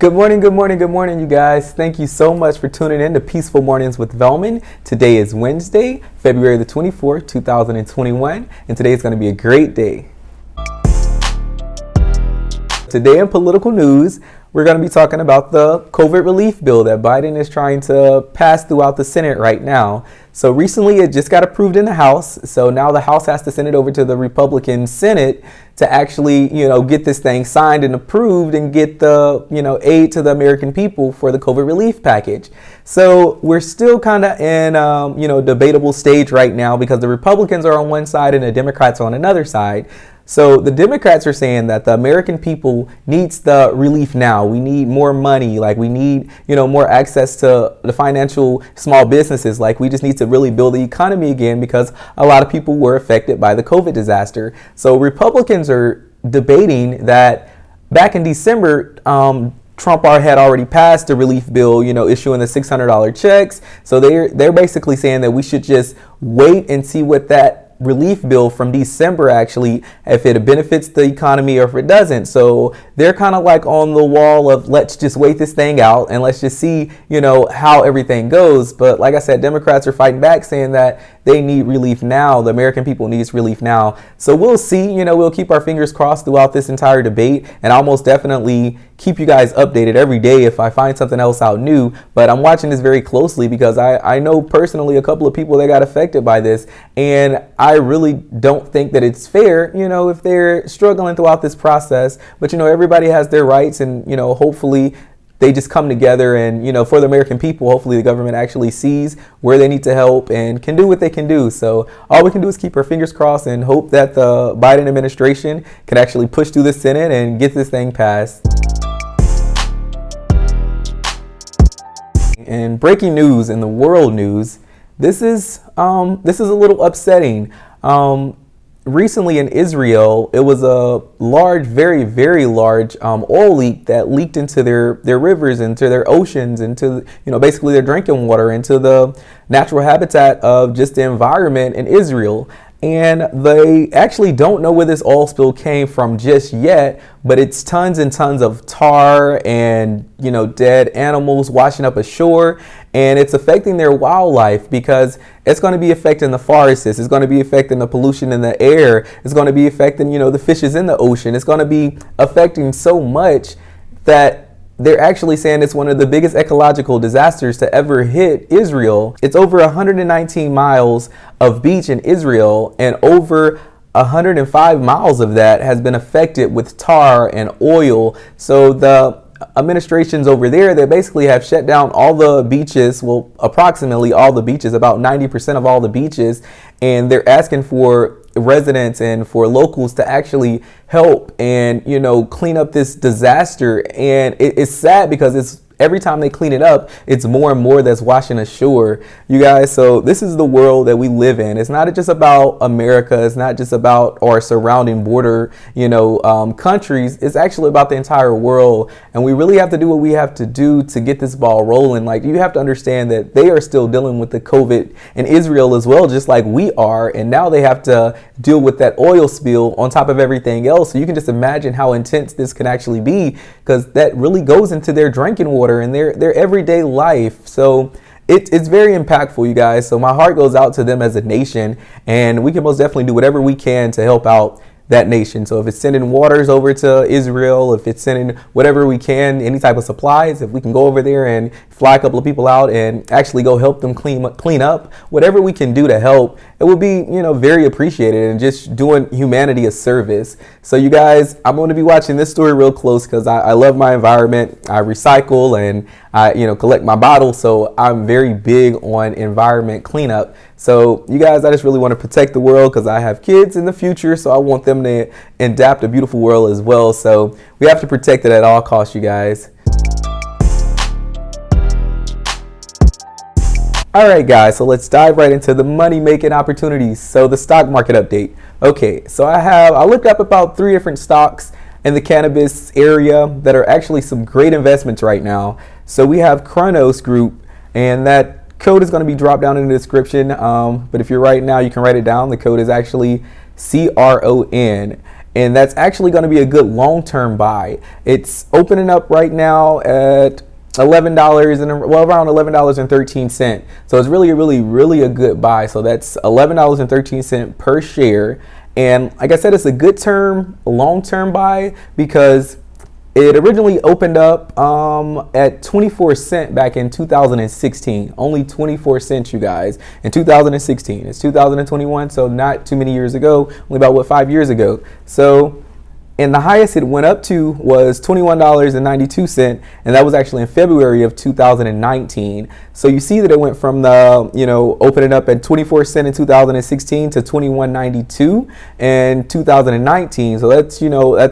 Good morning, you guys. Thank you so much for tuning in to Peaceful Mornings with Velmon. Today is Wednesday, February the 24th, 2021, and today is going to be a great day. Today in political news, we're going to be talking about the COVID relief bill that Biden is trying to pass throughout the Senate right now. So recently it just got approved in the House. So now the House has to send it over to the Republican Senate to actually, get this thing signed and approved and get the, aid to the American people for the COVID relief package. So we're still kind of in, debatable stage right now because the Republicans are on one side and the Democrats are on another side. So the Democrats are saying that the American people needs the relief now. We need more money. Like we need, more access to the financial small businesses. Like we just need to really build the economy again because a lot of people were affected by the COVID disaster. So Republicans are debating that back in December, Trump had already passed the relief bill, issuing the $600 checks. So they're basically saying that we should just wait and see what that relief bill from December actually, if it benefits the economy or if it doesn't. So they're kind of like on the wall of let's just wait this thing out and let's just see, how everything goes. But like I said, Democrats are fighting back saying that they need relief now. The American people needs relief now. So we'll see, we'll keep our fingers crossed throughout this entire debate, and I'll most definitely keep you guys updated every day if I find something else out new. But I'm watching this very closely because I know personally a couple of people that got affected by this, and I really don't think that it's fair, if they're struggling throughout this process. But, everybody has their rights, and, hopefully they just come together and, for the American people, hopefully the government actually sees where they need to help and can do what they can do. So all we can do is keep our fingers crossed and hope that the Biden administration can actually push through the Senate and get this thing passed. And breaking news in the world news, this is a little upsetting. Recently in Israel, it was a large, very, very large oil leak that leaked into their rivers, into their oceans, into basically their drinking water, into the natural habitat of just the environment in Israel. And they actually don't know where this oil spill came from just yet, but it's tons and tons of tar and, dead animals washing up ashore. And it's affecting their wildlife because it's going to be affecting the forests. It's going to be affecting the pollution in the air. It's going to be affecting, the fishes in the ocean. It's going to be affecting so much that they're actually saying it's one of the biggest ecological disasters to ever hit Israel. It's over 119 miles of beach in Israel, and over 105 miles of that has been affected with tar and oil. So the administrations over there, they basically have shut down all the beaches, well, approximately all the beaches, about 90% of all the beaches, and they're asking for residents and for locals to actually help and clean up this disaster. And it's sad because it's every time they clean it up, it's more and more that's washing ashore, you guys. So this is the world that we live in. It's not just about America. It's not just about our surrounding border, countries. It's actually about the entire world. And we really have to do what we have to do to get this ball rolling. Like, you have to understand that they are still dealing with the COVID in Israel as well, just like we are. And now they have to deal with that oil spill on top of everything else. So you can just imagine how intense this can actually be, because that really goes into their drinking water and their everyday life. So it's very impactful, you guys. So my heart goes out to them as a nation, and we can most definitely do whatever we can to help out that nation. So if it's sending waters over to Israel, if it's sending whatever we can, any type of supplies, if we can go over there and fly a couple of people out and actually go help them clean up, whatever we can do to help, it would be, very appreciated, and just doing humanity a service. So you guys, I'm going to be watching this story real close because I love my environment. I recycle and I, collect my bottles. So I'm very big on environment cleanup. So you guys, I just really want to protect the world because I have kids in the future. So I want them to adapt a beautiful world as well. So we have to protect it at all costs, you guys. All right, guys, so let's dive right into the money-making opportunities. So the stock market update. Okay, so I looked up about 3 different stocks in the cannabis area that are actually some great investments right now. So we have Cronos Group, and that code is going to be dropped down in the description. But if you're right now, you can write it down. The code is actually CRON. and that's actually going to be a good long-term buy. It's opening up right now at $11 and around $11.13. So it's really a good buy. So that's $11.13 per share. And like I said, it's a good long-term buy because it originally opened up at 24 cents back in 2016. Only 24 cents, you guys, in 2016. It's 2021, so not too many years ago, only about 5 years ago. So, and the highest it went up to was $21.92, and that was actually in February of 2019. So you see that it went from the, opening up at 24 cents in 2016 to $21.92 in 2019. So that's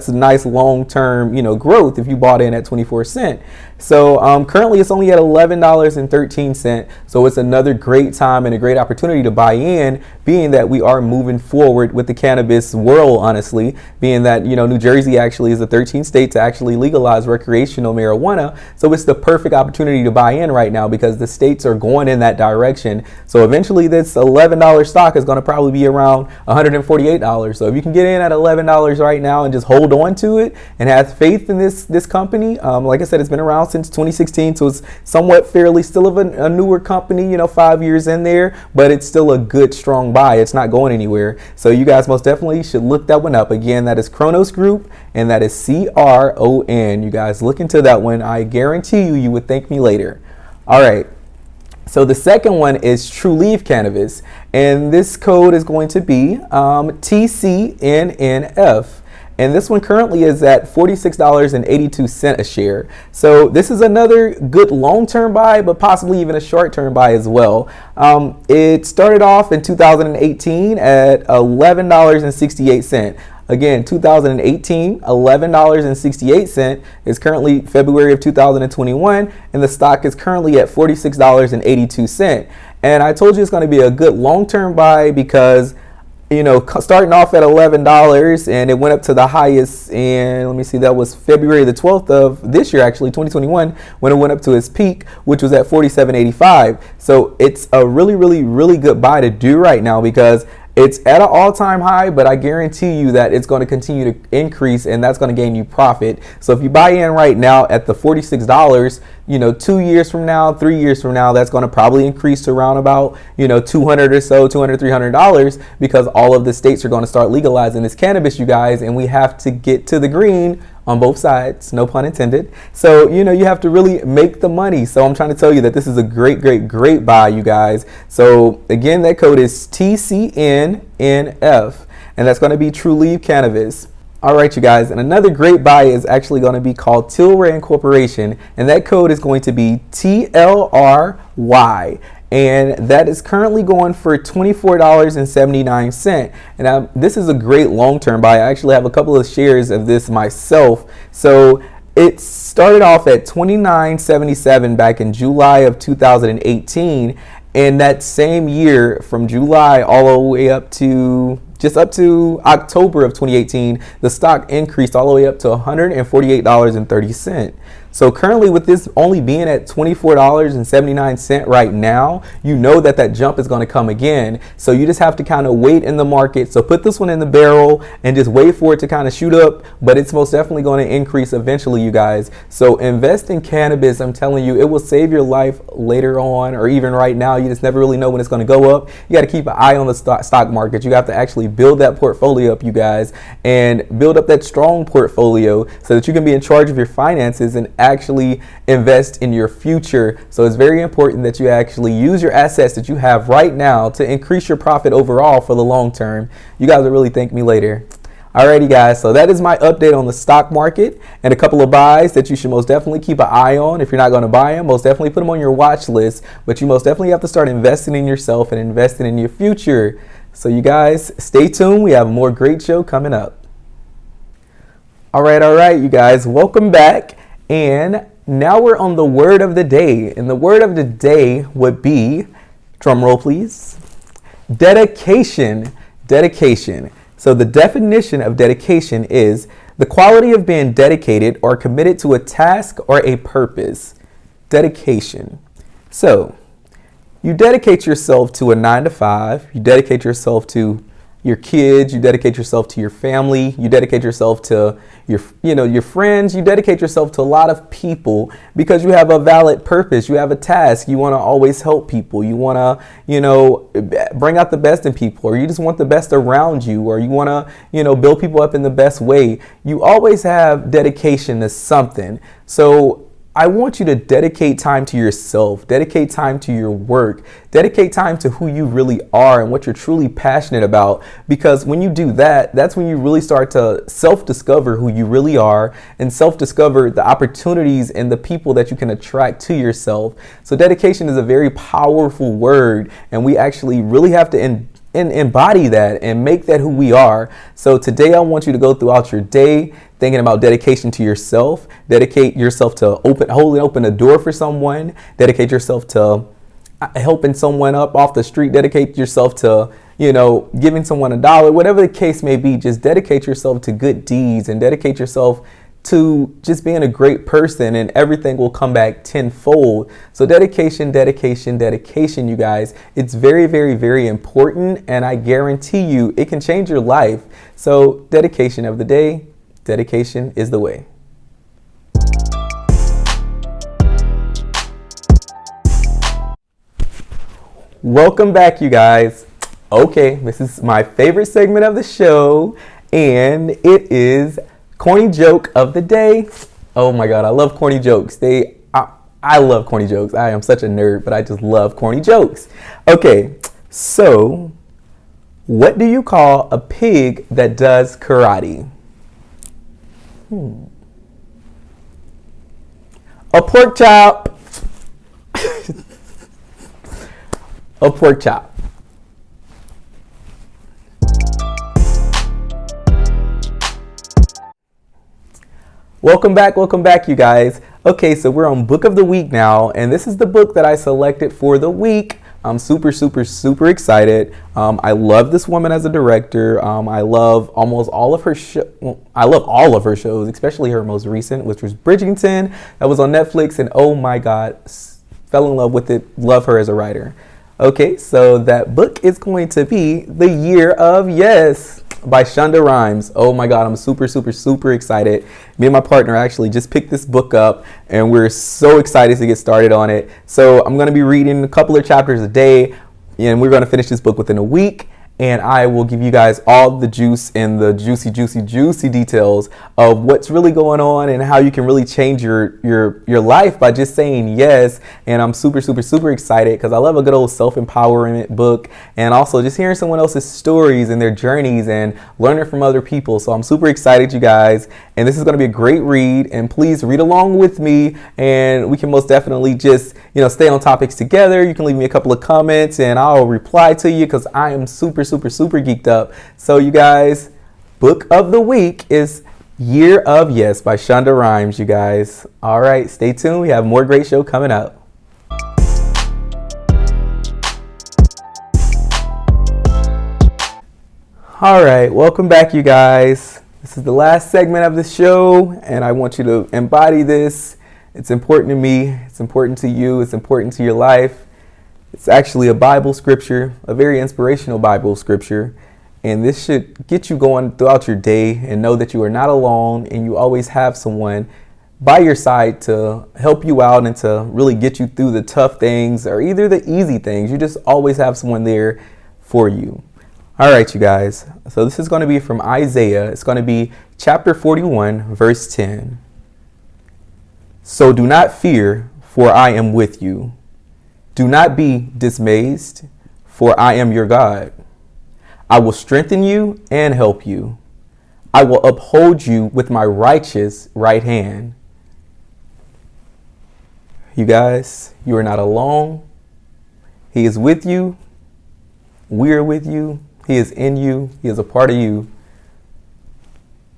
a nice long-term, growth if you bought in at 24 cents. So currently it's only at $11.13. So it's another great time and a great opportunity to buy in, being that we are moving forward with the cannabis world, honestly, being that, New Jersey actually is the 13th state to actually legalize recreational marijuana. So it's the perfect opportunity to buy in right now because the states are going in that direction. So eventually this $11 stock is going to probably be around $148. So if you can get in at $11 right now and just hold on to it and have faith in this company, like I said, it's been around since 2016, so it's somewhat fairly still of a newer company, 5 years in there, but it's still a good strong buy. It's not going anywhere. So you guys most definitely should look that one up. Again, that is Kronos Group, and that is CRON. You guys look into that one. I guarantee you would thank me later. All right. So the second one is True Leaf Cannabis, and this code is going to be TCNNF. And this one currently is at $46.82 a share. So this is another good long-term buy, but possibly even a short-term buy as well. It started off in 2018 at $11.68. Again, 2018, $11.68 is currently February of 2021, and the stock is currently at $46.82. And I told you it's going to be a good long-term buy because starting off at $11 and it went up to the highest in, let me see, that was February the 12th of this year, actually 2021, when it went up to its peak, which was at $47.85. So it's a really good buy to do right now because it's at an all-time high, but I guarantee you that it's going to continue to increase, and that's going to gain you profit. So if you buy in right now at the $46, 2 years from now, 3 years from now, that's going to probably increase to around about, $200 or so, $200, $300, because all of the states are going to start legalizing this cannabis, you guys, and we have to get to the green on both sides, no pun intended. So, you have to really make the money. So I'm trying to tell you that this is a great buy, you guys. So again, that code is TCNNF, and that's going to be True Leaf Cannabis. All right, you guys, and another great buy is actually going to be called Tilray Corporation, and that code is going to be TLRY. And that is currently going for $24.79. And this is a great long-term buy. I actually have a couple of shares of this myself. So it started off at $29.77 back in July of 2018. And that same year, from July all the way up to October of 2018, the stock increased all the way up to $148.30. So currently, with this only being at $24.79 right now, that jump is going to come again. So you just have to kind of wait in the market. So put this one in the barrel and just wait for it to kind of shoot up, but it's most definitely going to increase eventually, you guys. So invest in cannabis. I'm telling you, it will save your life later on, or even right now. You just never really know when it's going to go up. You got to keep an eye on the stock market. You have to actually build that portfolio up, you guys, and build up that strong portfolio so that you can be in charge of your finances and actually invest in your future. So it's very important that you actually use your assets that you have right now to increase your profit overall for the long term. You guys will really thank me later. Alrighty, guys, so that is my update on the stock market and a couple of buys that you should most definitely keep an eye on. If you're not going to buy them, most definitely put them on your watch list, but you most definitely have to start investing in yourself and investing in your future. So you guys stay tuned. We have a more great show coming up. All right, you guys, welcome back. And now we're on the word of the day. And the word of the day would be, drum roll please, dedication. Dedication. So the definition of dedication is the quality of being dedicated or committed to a task or a purpose. Dedication. So you dedicate yourself to a 9 to 5. You dedicate yourself to your kids, you dedicate yourself to your family, you dedicate yourself to your friends, you dedicate yourself to a lot of people because you have a valid purpose, you have a task, you want to always help people, you want to, bring out the best in people, or you just want the best around you, or you want to, build people up in the best way. You always have dedication to something. So I want you to dedicate time to yourself, dedicate time to your work, dedicate time to who you really are and what you're truly passionate about. Because when you do that, that's when you really start to self-discover who you really are and self-discover the opportunities and the people that you can attract to yourself. So dedication is a very powerful word, and we actually really have to embody that and make that who we are. So today I want you to go throughout your day thinking about dedication to yourself. Dedicate yourself to holding open a door for someone. Dedicate yourself to helping someone up off the street. Dedicate yourself to, giving someone $1, whatever the case may be. Just dedicate yourself to good deeds and dedicate yourself to just being a great person, and everything will come back tenfold. So dedication, dedication, dedication, you guys. It's very, very, very important, and I guarantee you it can change your life. So dedication of the day, dedication is the way. Welcome back, you guys. Okay, this is my favorite segment of the show, and it is corny joke of the day. Oh my God, I love corny jokes. I love corny jokes. I am such a nerd, but I just love corny jokes. Okay, so what do you call a pig that does karate? A pork chop. A pork chop. Welcome back, you guys. Okay, so we're on Book of the Week now, and this is the book that I selected for the week. I'm super, super, super excited. I love this woman as a director. I love almost all of her I love all of her shows, especially her most recent, which was Bridgerton. That was on Netflix, and oh my God, fell in love with it. Love her as a writer. Okay, so that book is going to be The Year of Yes by Shonda Rhimes. Oh my God, I'm super, super, super excited. Me and my partner actually just picked this book up, and we're so excited to get started on it. So I'm going to be reading a couple of chapters a day, and we're going to finish this book within a week. And I will give you guys all the juice and the juicy, juicy, juicy details of what's really going on and how you can really change your life by just saying yes. And I'm super, super, super excited because I love a good old self-empowerment book, and also just hearing someone else's stories and their journeys and learning from other people. So I'm super excited, you guys. And this is going to be a great read, and please read along with me, and we can most definitely just, stay on topics together. You can leave me a couple of comments and I'll reply to you because I am super, super, super geeked up. So you guys, book of the week is Year of Yes by Shonda Rhimes, you guys. All right, stay tuned. We have more great show coming up. All right, welcome back, you guys. This is the last segment of the show, and I want you to embody this. It's important to me. It's important to you. It's important to your life. It's actually a Bible scripture, a very inspirational Bible scripture. And this should get you going throughout your day and know that you are not alone, and you always have someone by your side to help you out and to really get you through the tough things or either the easy things. You just always have someone there for you. All right, you guys. So this is going to be from Isaiah. It's going to be chapter 41, verse 10. So do not fear, for I am with you. Do not be dismayed, for I am your God. I will strengthen you and help you. I will uphold you with my righteous right hand. You guys, you are not alone. He is with you. We are with you. He is in you. He is a part of you.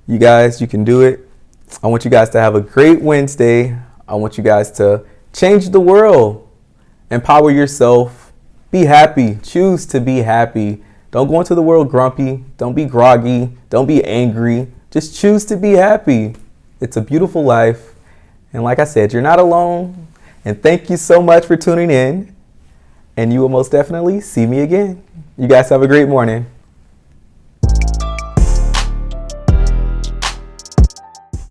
You guys, you can do it. I want you guys to have a great Wednesday. I want you guys to change the world. Empower yourself. Be happy. Choose to be happy. Don't go into the world grumpy. Don't be groggy. Don't be angry. Just choose to be happy. It's a beautiful life. And like I said, you're not alone. And thank you so much for tuning in. And you will most definitely see me again. You guys have a great morning.